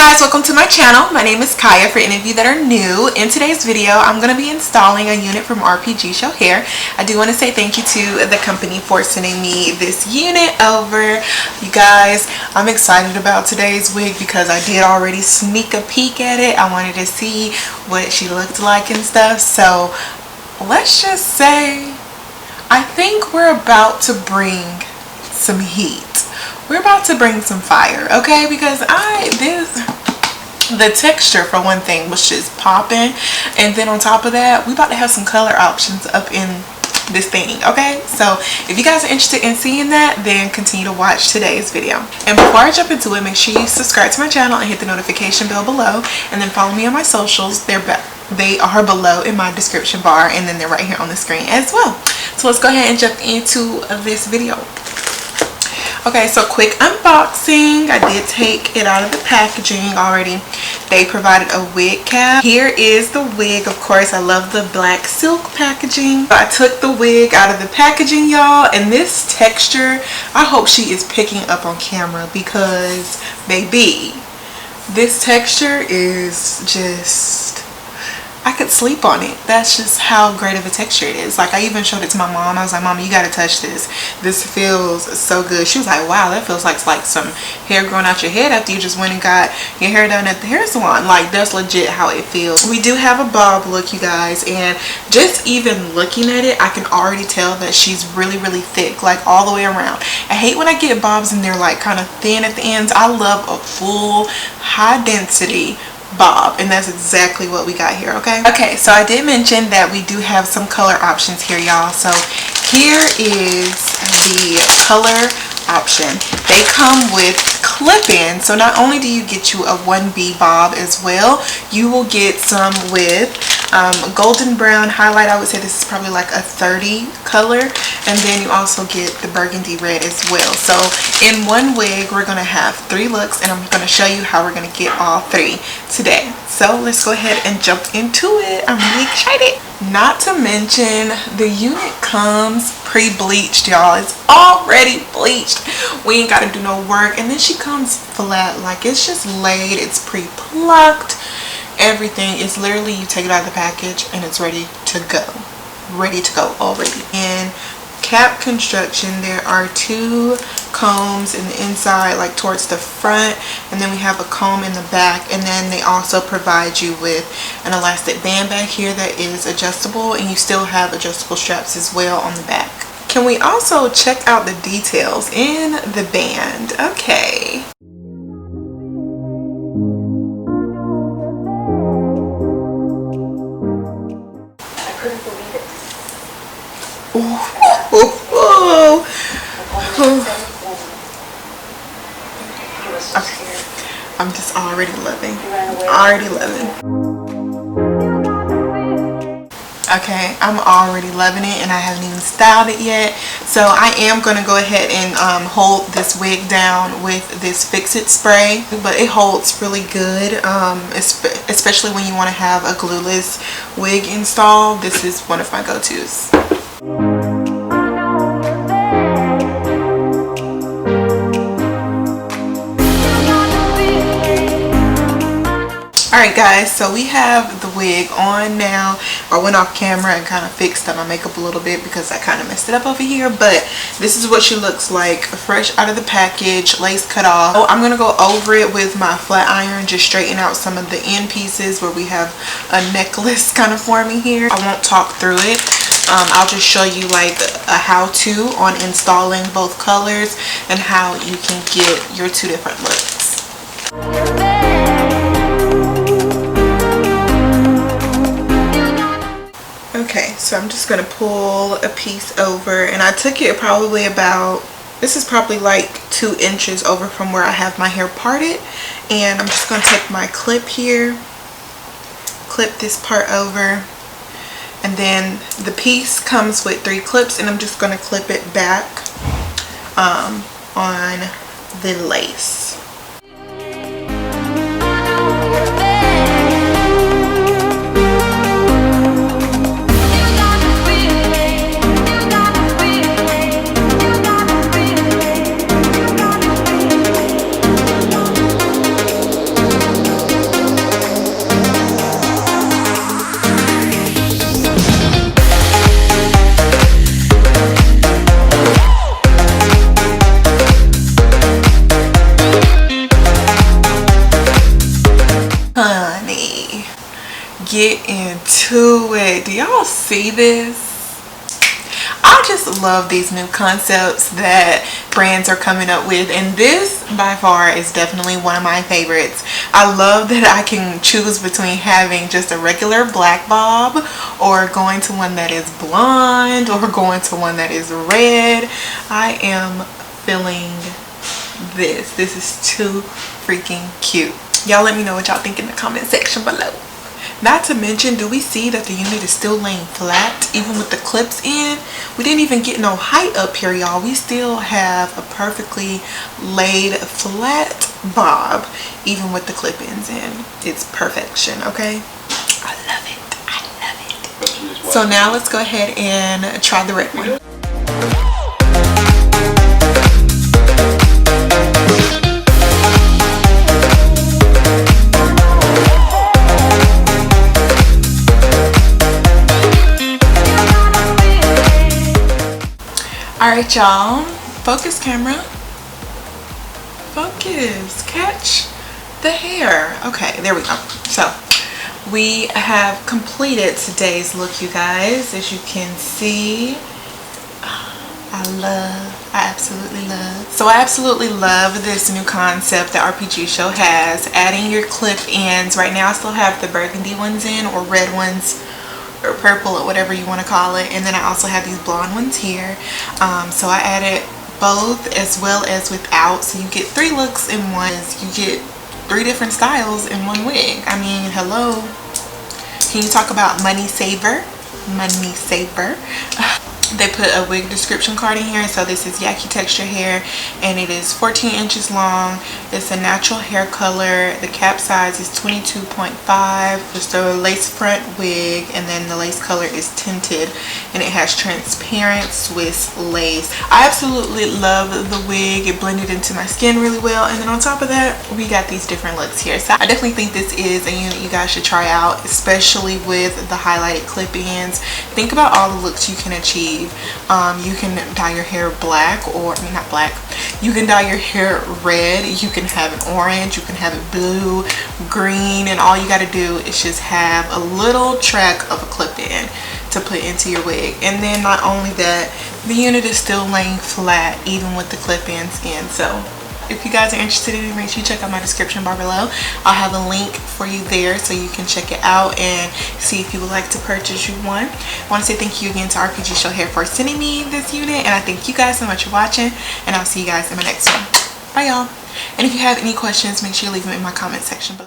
guys, welcome to my channel. My name is Kaya for any of you that are new. In today's video, I'm going to be installing a unit from RPGSHOW Hair. I do want to say thank you to the company for sending me this unit over. You guys, I'm excited about today's wig because I did already sneak a peek at it. I wanted to see what she looked like and stuff. So let's just say I think we're about to bring some heat. We're about to bring some fire, okay? Because the texture for one thing was just popping, and then on top of that, we about to have some color options up in this thing, okay? So if you guys are interested in seeing that, then continue to watch today's video. And before I jump into it, make sure you subscribe to my channel and hit the notification bell below, and then follow me on my socials. They are below in my description bar, and then they're right here on the screen as well. So let's go ahead and jump into this video. Okay, so quick unboxing. I did take it out of the packaging already. They provided a wig cap. Here is the wig. Of course, I love the black silk packaging. I took the wig out of the packaging, y'all, and this texture, I hope she is picking up on camera because, baby, this texture is just, I could sleep on it. That's just how great of a texture it is. Like, I even showed it to my mom. I was like, Mama, you gotta touch this. This feels so good. She was like, wow, that feels like some hair growing out your head after you just went and got your hair done at the hair salon. Like, that's legit how it feels. We do have a bob look, you guys, and just even looking at it, I can already tell that she's really, really thick, like all the way around. I hate when I get bobs and they're like kind of thin at the ends. I love a full, high density bob, and that's exactly what we got here. Okay, so I did mention that we do have some color options here, y'all. So here is the color option. They come with clip-in, so not only do you get you a 1B bob as well, you will get some with golden brown highlight. I would say this is probably like a 30 color, and then you also get the burgundy red as well. So in one wig, we're gonna have 3 looks, and I'm gonna show you how we're gonna get all 3 today. So let's go ahead and jump into it. I'm really excited. Not to mention, the unit comes pre-bleached, y'all. It's already bleached. We ain't gotta do no work, and then she comes flat, like it's just laid. It's pre-plucked. Everything is literally, you take it out of the package and it's ready to go already. And cap construction, there are 2 combs in the inside, like towards the front, and then we have a comb in the back, and then they also provide you with an elastic band back here that is adjustable, and you still have adjustable straps as well on the back. Can we also check out the details in the band? Okay. Okay. I'm just already loving. Okay, I'm already loving it, and I haven't even styled it yet. So I am going to go ahead and hold this wig down with this Fix It spray, but it holds really good, especially when you want to have a glueless wig installed. This is one of my go-tos. Alright guys, so we have the wig on now. I went off camera and kind of fixed up my makeup a little bit because I kind of messed it up over here, but this is what she looks like fresh out of the package, lace cut off. Oh, I'm going to go over it with my flat iron, just straighten out some of the end pieces where we have a necklace kind of forming here. I won't talk through it. I'll just show you like a how-to on installing both colors and how you can get your 2 different looks. Okay, so I'm just going to pull a piece over, and I took it probably about, this is probably like 2 inches over from where I have my hair parted, and I'm just going to take my clip here, clip this part over, and then the piece comes with 3 clips, and I'm just going to clip it back on the lace. get into it. Do y'all see this? I just love these new concepts that brands are coming up with, and this by far is definitely one of my favorites. I love that I can choose between having just a regular black bob or going to one that is blonde or going to one that is red. I am feeling this. This is too freaking cute. Y'all let me know what y'all think in the comment section below. Not to mention, do we see that the unit is still laying flat even with the clips in? We didn't even get no height up here, y'all. We still have a perfectly laid flat bob even with the clip-ins in. It's perfection, okay? I love it. I love it. So now let's go ahead and try the red one. Alright y'all, focus camera, focus, catch the hair. Okay, there we go. So we have completed today's look, you guys. As you can see, I absolutely love this new concept that RPGSHOW has, adding your clip ins. Right now I still have the burgundy ones in, or red ones, or purple, or whatever you want to call it, and then I also have these blonde ones here. So I added both as well as without, so you get 3 looks in one. You get 3 different styles in one wig. I mean, hello, can you talk about money saver? Money saver. They put a wig description card in here. So this is Yaki texture hair, and it is 14 inches long. It's a natural hair color. The cap size is 22.5. Just a lace front wig, and then the lace color is tinted, and it has transparent Swiss lace. I absolutely love the wig. It blended into my skin really well, and then on top of that we got these different looks here. So I definitely think this is a unit you guys should try out, especially with the highlighted clip-ins. Think about all the looks you can achieve. You can dye your hair black, or not black, you can dye your hair red, you can have it orange, you can have it blue, green, and all you got to do is just have a little track of a clip-in to put into your wig. And then not only that, the unit is still laying flat even with the clip-ins in. So if you guys are interested in it, make sure you check out my description bar below. I'll have a link for you there so you can check it out and see if you would like to purchase you one. I want to say thank you again to RPGSHOW Hair for sending me this unit, and I thank you guys so much for watching, and I'll see you guys in my next one. Bye y'all. And if you have any questions, make sure you leave them in my comment section below.